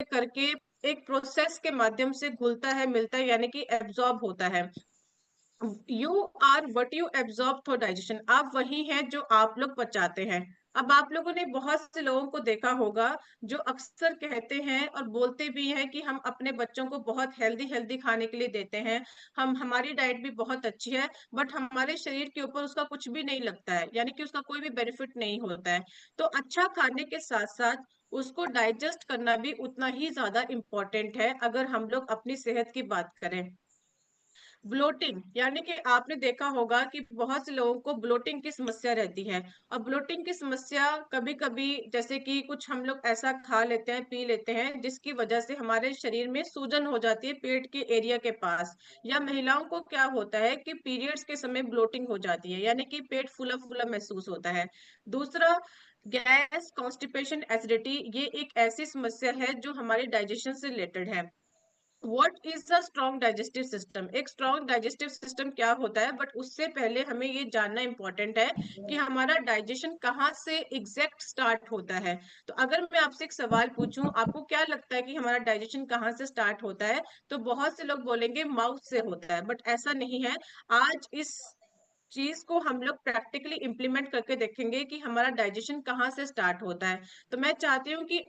करके एक प्रोसेस के माध्यम से घुलता है, मिलता है, यानी कि एब्जॉर्ब होता है। You are what you absorb for digestion, आप वही हैं जो आप लोग पचाते हैं। अब आप लोगों ने बहुत से लोगों को देखा होगा जो अक्सर कहते हैं और बोलते भी हैं कि हम अपने बच्चों को बहुत हेल्दी हेल्दी खाने के लिए देते हैं, हम हमारी डाइट भी बहुत अच्छी है, बट हमारे शरीर के ऊपर उसका कुछ भी नहीं लगता है, यानी कि उसका कोई भी बेनिफिट नहीं होता है। तो अच्छा खाने के साथ साथ उसको डाइजेस्ट करना भी उतना ही ज्यादा इम्पोर्टेंट है अगर हम लोग अपनी सेहत की बात करें। ब्लोटिंग, यानी कि आपने देखा होगा कि बहुत से लोगों को ब्लोटिंग की समस्या रहती है। और ब्लोटिंग की समस्या कभी कभी जैसे कि कुछ हम लोग ऐसा खा लेते हैं, पी लेते हैं, जिसकी वजह से हमारे शरीर में सूजन हो जाती है पेट के एरिया के पास। या महिलाओं को क्या होता है कि पीरियड्स के समय ब्लोटिंग हो जाती है, यानी कि पेट फूला फूला महसूस होता है। दूसरा, गैस, कॉन्स्टिपेशन, एसिडिटी, ये एक ऐसी समस्या है जो हमारे डाइजेशन से रिलेटेड है। What is the strong digestive system, एक स्ट्रॉन्ग डाइजेस्टिव सिस्टम क्या होता है, बट उससे पहले हमें ये जानना इंपॉर्टेंट है कि हमारा डाइजेशन कहाँ से एग्जैक्ट स्टार्ट होता है। तो अगर मैं आपसे एक सवाल पूछूं, आपको क्या लगता है कि हमारा डाइजेशन कहाँ से स्टार्ट होता है, तो बहुत से लोग बोलेंगे माउथ से होता है, बट ऐसा नहीं है। आज इस चीज को हम लोग प्रैक्टिकली इम्प्लीमेंट करके देखेंगे कि हमारा डाइजेशन कहाँ से स्टार्ट होता है। तो मैं चाहती हूँ कि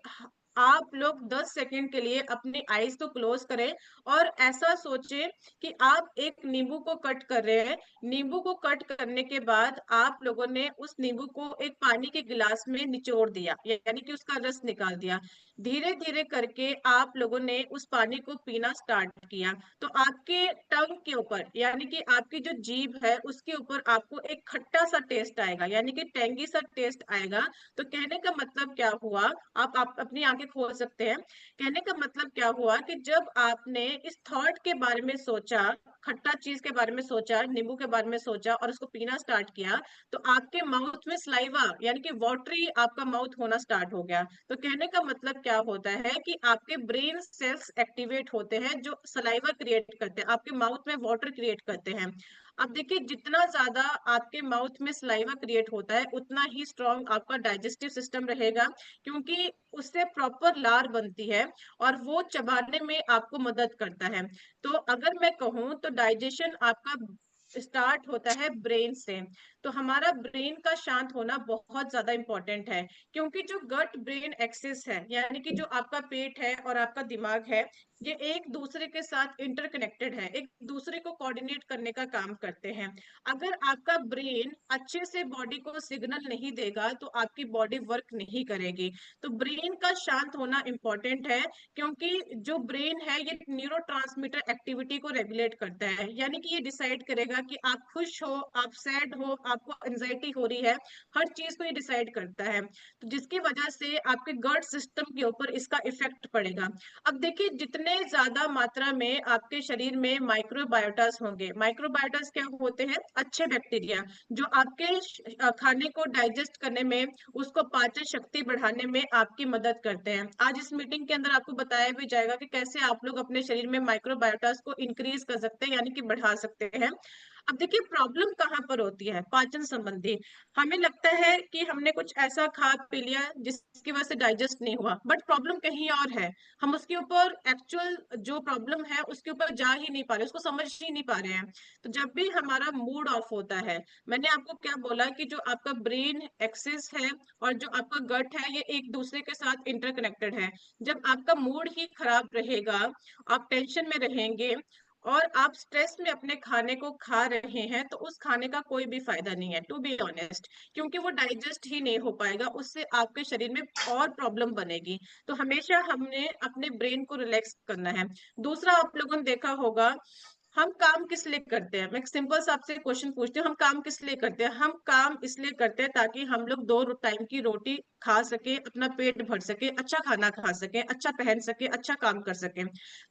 आप लोग 10 सेकंड के लिए अपनी आईज को क्लोज करें और ऐसा सोचें कि आप एक नींबू को कट कर रहे हैं। नींबू को कट करने के बाद आप लोगों ने उस नींबू को एक पानी के गिलास में निचोड़ दिया, यानी कि उसका रस निकाल दिया। धीरे धीरे करके आप लोगों ने उस पानी को पीना स्टार्ट किया। तो आपके टंग के ऊपर, यानी कि आपकी जो जीभ है उसके ऊपर आपको एक खट्टा सा टेस्ट आएगा, यानी कि टेंगी सा टेस्ट आएगा। तो कहने का मतलब क्या हुआ, आप अपनी आंखें खोल सकते हैं। कहने का मतलब क्या हुआ कि जब आपने इस थॉट के बारे में सोचा, खट्टा चीज के बारे में सोचा, नींबू के बारे में सोचा और उसको पीना स्टार्ट किया, तो आपके माउथ में स्लाइवा, यानी कि वाटरी आपका माउथ होना स्टार्ट हो गया। तो कहने का मतलब क्या होता है कि आपके ब्रेन सेल्स एक्टिवेट होते हैं जो सलाइवा क्रिएट करते हैं, आपके माउथ में वाटर क्रिएट करते हैं। अब देखिए, जितना ज्यादा आपके माउथ में सलाइवा क्रिएट होता है उतना ही स्ट्रॉन्ग आपका डाइजेस्टिव सिस्टम रहेगा, क्योंकि उससे प्रॉपर लार बनती है और वो चबाने में आपको मदद करता है। तो अगर मैं कहूँ तो डाइजेशन आपका स्टार्ट होता है ब्रेन से। तो हमारा ब्रेन का शांत होना बहुत ज्यादा इंपॉर्टेंट है, क्योंकि जो गट ब्रेन एक्सिस है, यानी कि जो आपका पेट है और आपका दिमाग है, ये एक दूसरे के साथ इंटरकनेक्टेड है, एक दूसरे को कोऑर्डिनेट करने का काम करते हैं। अगर आपका ब्रेन अच्छे से बॉडी को सिग्नल नहीं देगा तो आपकी बॉडी वर्क नहीं करेगी। तो ब्रेन का शांत होना इंपॉर्टेंट है, क्योंकि जो ब्रेन है ये न्यूरोट्रांसमीटर एक्टिविटी को रेगुलेट करता है, यानी कि ये डिसाइड करेगा कि आप खुश हो, आप सैड हो, आपको एंजाइटी हो रही है, हर चीज को ये डिसाइड करता है। तो जिसकी वजह से आपके गट सिस्टम के ऊपर इसका इफेक्ट पड़ेगा। अब देखिए, जितने ज्यादा मात्रा में आपके शरीर में माइक्रोबायोटास होंगे, माइक्रोबायोटास क्या होते हैं, अच्छे बैक्टीरिया जो आपके खाने को डाइजेस्ट करने में, उसको पाचन शक्ति बढ़ाने में आपकी मदद करते हैं। आज इस मीटिंग के अंदर आपको बताया भी जाएगा कि कैसे आप लोग अपने शरीर में माइक्रोबायोटास को इंक्रीज कर सकते हैं, यानी कि बढ़ा सकते हैं। अब देखिए, प्रॉब्लम कहाँ पर होती है, पाचन संबंधी। हमें लगता है कि हमने कुछ ऐसा खा पी लिया जिसकी वजह से डाइजेस्ट नहीं हुआ, बट प्रॉब्लम कहीं और है। हम उसके ऊपर एक्चुअल जो प्रॉब्लम है उसके ऊपर जा ही नहीं पा रहे, उसको समझ ही नहीं पा रहे हैं। तो जब भी हमारा मूड ऑफ होता है, मैंने आपको क्या बोला कि जो आपका ब्रेन एक्सिस है और जो आपका गट है ये एक दूसरे के साथ इंटरकनेक्टेड है। जब आपका मूड ही खराब रहेगा, आप टेंशन में रहेंगे और आप स्ट्रेस में अपने खाने को खा रहे हैं, तो उस खाने का कोई भी फायदा नहीं है, टू बी ऑनेस्ट, क्योंकि वो डाइजेस्ट ही नहीं हो पाएगा, उससे आपके शरीर में और प्रॉब्लम बनेगी। तो हमेशा हमने अपने ब्रेन को रिलैक्स करना है। दूसरा, आप लोगों ने देखा होगा, हम काम किस लिए करते हैं, मैं एक सिंपल सा आपसे क्वेश्चन पूछती हूँ, हम काम किस लिए करते हैं? हम काम इसलिए करते हैं ताकि हम लोग दो टाइम की रोटी खा सके, अपना पेट भर सके, अच्छा खाना खा सके, अच्छा पहन सके, अच्छा काम कर सके।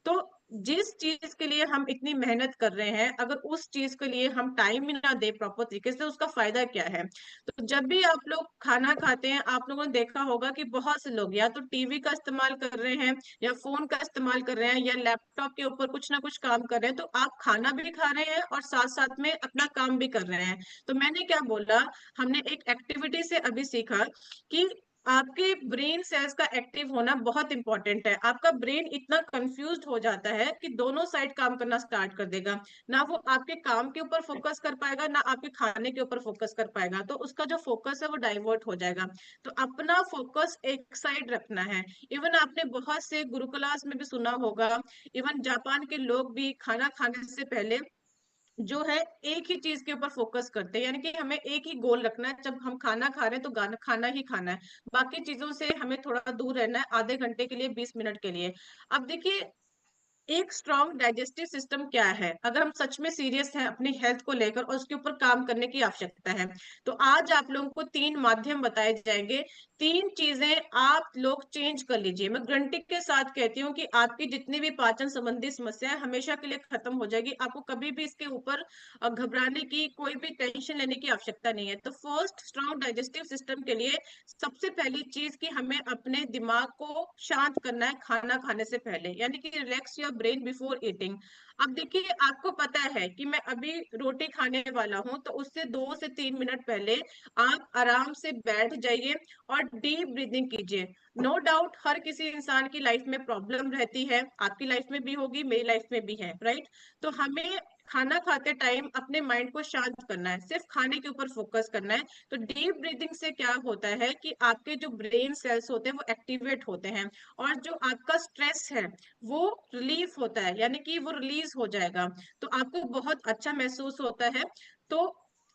तो जिस चीज के लिए हम इतनी मेहनत कर रहे हैं, अगर उस चीज के लिए हम टाइम ही ना दे प्रॉपर तरीके से, उसका फायदा क्या है? तो जब भी आप लोग खाना खाते हैं, आप लोगों ने देखा होगा कि बहुत से लोग या तो टीवी का इस्तेमाल कर रहे हैं, या फोन का इस्तेमाल कर रहे हैं, या लैपटॉप के ऊपर कुछ ना कुछ काम कर रहे हैं। तो आप खाना भी खा रहे हैं और साथ साथ में अपना काम भी कर रहे हैं। तो मैंने क्या बोला, हमने एक एक्टिविटी से अभी सीखा कि आपके ब्रेन सेल्स का एक्टिव होना बहुत इंपॉर्टेंट है। आपका ब्रेन इतना कंफ्यूज्ड हो जाता है कि दोनों साइड काम करना स्टार्ट कर देगा। ना वो आपके काम के ऊपर फोकस कर पाएगा, ना आपके खाने के ऊपर फोकस कर पाएगा। तो उसका जो फोकस है वो डाइवर्ट हो जाएगा। तो अपना फोकस एक साइड रखना है। इवन आपने बहुत से गुरुकुलास में भी सुना होगा, इवन जापान के लोग भी खाना खाने से पहले जो है एक ही चीज के ऊपर फोकस करते हैं, यानी कि हमें एक ही गोल रखना है। जब हम खाना खा रहे हैं तो गाना खाना ही खाना है, बाकी चीजों से हमें थोड़ा दूर रहना है, आधे घंटे के लिए, 20 मिनट के लिए। अब देखिए, एक स्ट्रॉन्ग डाइजेस्टिव सिस्टम क्या है, अगर हम सच में सीरियस हैं अपनी हेल्थ को लेकर और उसके ऊपर काम करने की आवश्यकता है, तो आज आप लोगों को 3 माध्यम बताए जाएंगे। 3 चीजें आप लोग चेंज कर लीजिए। मैं गारंटी के साथ कहती हूँ कि आपकी जितनी भी पाचन संबंधी समस्या है हमेशा के लिए खत्म हो जाएगी। आपको कभी भी इसके ऊपर घबराने की, कोई भी टेंशन लेने की आवश्यकता नहीं है। तो फर्स्ट, स्ट्रॉन्ग डाइजेस्टिव सिस्टम के लिए सबसे पहली चीज कि हमें अपने दिमाग को शांत करना है खाना खाने से पहले, यानी कि relax your brain before eating. अब देखिए, आपको पता है कि मैं अभी रोटी खाने वाला हूं, तो उससे 2 से 3 मिनट पहले आप आराम से बैठ जाइए और डीप ब्रीदिंग कीजिए। नो डाउट हर किसी इंसान की लाइफ में प्रॉब्लम रहती है, आपकी लाइफ में भी होगी, मेरी लाइफ में भी है, राइट? तो हमें खाना खाते टाइम अपने माइंड को शांत करना है, सिर्फ खाने के ऊपर फोकस करना है। तो डीप ब्रीदिंग से क्या होता है कि आपके जो ब्रेन सेल्स होते हैं वो एक्टिवेट होते हैं, और जो आपका स्ट्रेस है वो रिलीफ होता है, यानी कि वो रिलीज हो जाएगा। तो आपको बहुत अच्छा महसूस होता है। तो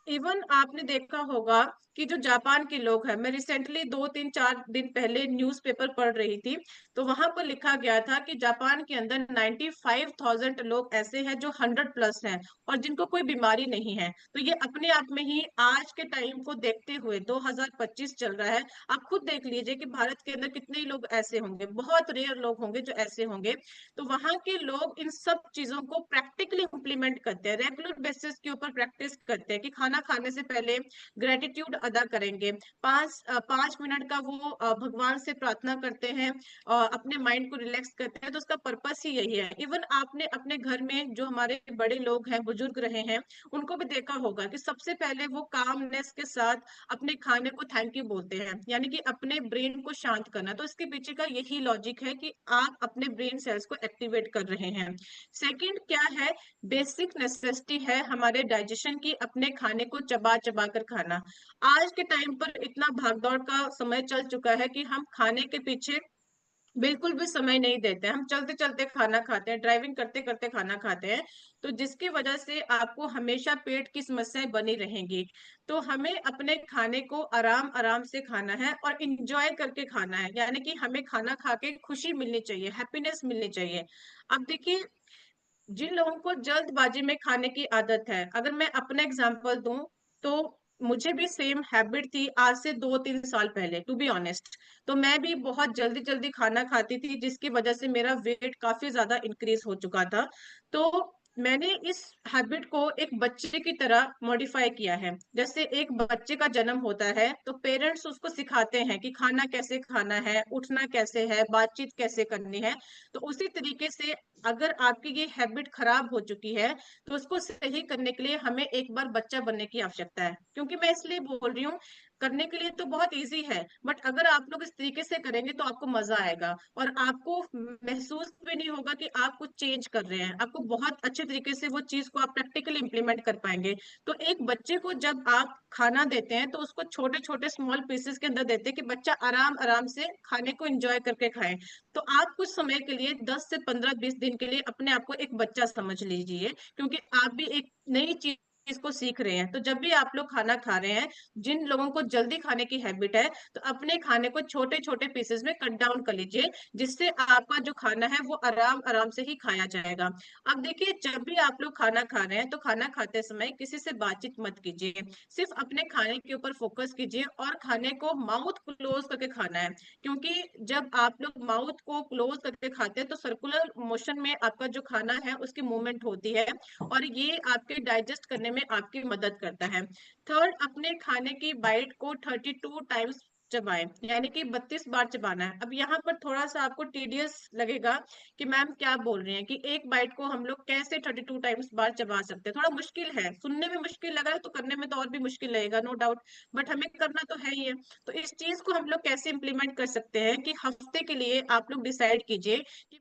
इवन आपने देखा होगा कि जो जापान के लोग हैं, मैं रिसेंटली 2-3-4 दिन पहले न्यूज़पेपर पढ़ रही थी, तो वहां पर लिखा गया था कि जापान के अंदर 95,000 लोग ऐसे हैं जो 100+ हैं और जिनको कोई बीमारी नहीं है। तो ये अपने आप में ही आज के टाइम को देखते हुए, 2025 चल रहा है, आप खुद देख लीजिए कि भारत के अंदर कितने ही लोग ऐसे होंगे, बहुत रेयर लोग होंगे जो ऐसे होंगे। तो वहां के लोग इन सब चीजों को प्रैक्टिकली इंप्लीमेंट करते हैं, रेगुलर बेसिस के ऊपर प्रैक्टिस करते हैं कि खाना खाने से पहले ग्रेटिट्यूड अदा करेंगे, 5 मिनट का वो भगवान से प्रार्थना करते हैं और अपने माइंड को रिलैक्स करते हैं। तो उसका पर्पस ही यही है। इवन आपने अपने घर में जो हमारे बड़े लोग हैं, बुजुर्ग रहे हैं, उनको भी देखा होगा कि सबसे पहले वो कामनेस के साथ अपने खाने को थैंक यू बोलते हैं, यानी कि अपने ब्रेन को शांत करना। तो इसके पीछे का यही लॉजिक है कि आप अपने ब्रेन सेल्स को एक्टिवेट कर रहे हैं। सेकंड क्या है, बेसिक नेसेसिटी है हमारे डाइजेशन की, अपने खाने को चबा चबा कर खाना। आज के टाइम पर इतना भागदौड़ का समय चल चुका है कि हम खाने के पीछे बिल्कुल भी समय नहीं देते हैं। हम चलते चलते खाना खाते हैं, ड्राइविंग करते करते खाना खाते हैं, तो जिसकी वजह से आपको हमेशा पेट की समस्याएं बनी रहेंगी। तो हमें अपने खाने को आराम आराम से खाना है और इंजॉय करके खाना है, यानी कि हमें खाना खा के खुशी मिलनी चाहिए, हैप्पीनेस मिलनी चाहिए। अब देखिए, जिन लोगों को जल्दबाजी में खाने की आदत है, अगर मैं अपना एग्जांपल दूं, तो मुझे भी सेम हैबिट थी आज से 2-3 साल पहले, टू बी ऑनेस्ट। तो मैं भी बहुत जल्दी जल्दी खाना खाती थी, जिसकी वजह से मेरा वेट काफी ज्यादा इंक्रीज हो चुका था। तो मैंने इस हैबिट को एक बच्चे की तरह मॉडिफाई किया है। जैसे एक बच्चे का जन्म होता है तो पेरेंट्स उसको सिखाते हैं कि खाना कैसे खाना है, उठना कैसे है, बातचीत कैसे करनी है। तो उसी तरीके से अगर आपकी ये हैबिट खराब हो चुकी है, तो उसको सही करने के लिए हमें एक बार बच्चा बनने की आवश्यकता है। क्योंकि मैं इसलिए बोल रही हूँ, करने के लिए तो बहुत इजी है, बट अगर आप लोग इस तरीके से करेंगे तो आपको मजा आएगा और आपको महसूस भी नहीं होगा कि आप कुछ चेंज कर रहे हैं। आपको बहुत अच्छे तरीके से वो चीज को आप प्रैक्टिकली इंप्लीमेंट कर पाएंगे। तो एक बच्चे को जब आप खाना देते हैं तो उसको छोटे छोटे स्मॉल पीसेस के अंदर देते हैं कि बच्चा आराम आराम से खाने को एंजॉय करके खाए। तो आप कुछ समय के लिए, 10 से 15-20 दिन के लिए अपने आप को एक बच्चा समझ लीजिए, क्योंकि आप भी एक नई चीज को सीख रहे हैं। तो जब भी आप लोग खाना खा रहे हैं, जिन लोगों को जल्दी खाने की हैबिट है, तो अपने खाने को छोटे छोटे पीसेस में कट डाउन कर लीजिए, जिससे आपका जो खाना है वो आराम आराम से ही खाया जाएगा। अब देखिए, जब भी आप लोग खाना खा रहे हैं तो खाना खाते समय किसी से बातचीत मत कीजिए, सिर्फ अपने खाने के ऊपर फोकस कीजिए और खाने को माउथ क्लोज करके खाना है। क्योंकि जब आप लोग माउथ को क्लोज करके खाते हैं तो सर्कुलर मोशन में आपका जो खाना है उसकी मूवमेंट होती है, और ये आपके डाइजेस्ट करने में आपकी मदद करता है। थर्ड, अपने खाने की बाइट को 32 टाइम्स चबाएं, यानी कि 32 बार चबाना है। अब यहाँ पर थोड़ा सा आपको टीडियस लगेगा कि मैम क्या बोल रही हैं, कि एक बाइट को हम लोग कैसे 32 टाइम्स बार चबा सकते हैं। थोड़ा मुश्किल है, सुनने में मुश्किल लगा है तो करने में तो और भी मुश्किल लगेगा, नो डाउट, बट हमें करना तो है ही है। तो इस चीज को हम लोग कैसे इम्प्लीमेंट कर सकते हैं कि हफ्ते के लिए आप लोग डिसाइड कीजिए कि